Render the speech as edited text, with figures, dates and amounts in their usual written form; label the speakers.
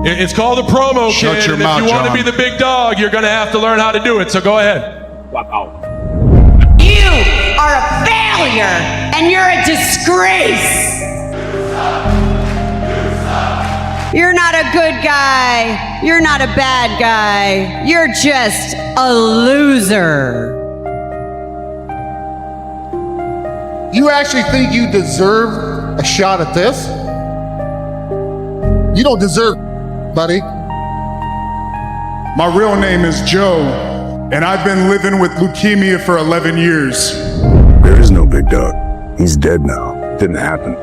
Speaker 1: It's called a promo,
Speaker 2: Shut
Speaker 1: kid.
Speaker 2: your
Speaker 1: And
Speaker 2: mouth,
Speaker 1: if you want to
Speaker 2: John.
Speaker 1: be the big dog, you're going to have to learn how to do it. So go ahead.
Speaker 3: Wow.
Speaker 4: You are a failure, and you're a disgrace. You're not a good guy. You're not a bad guy. You're just a loser.
Speaker 5: You actually think you deserve a shot at this? You don't deserve, buddy.
Speaker 2: My real name is Joe, and I've been living with leukemia for 11 years.
Speaker 6: There is no big dog. He's dead now. Didn't happen.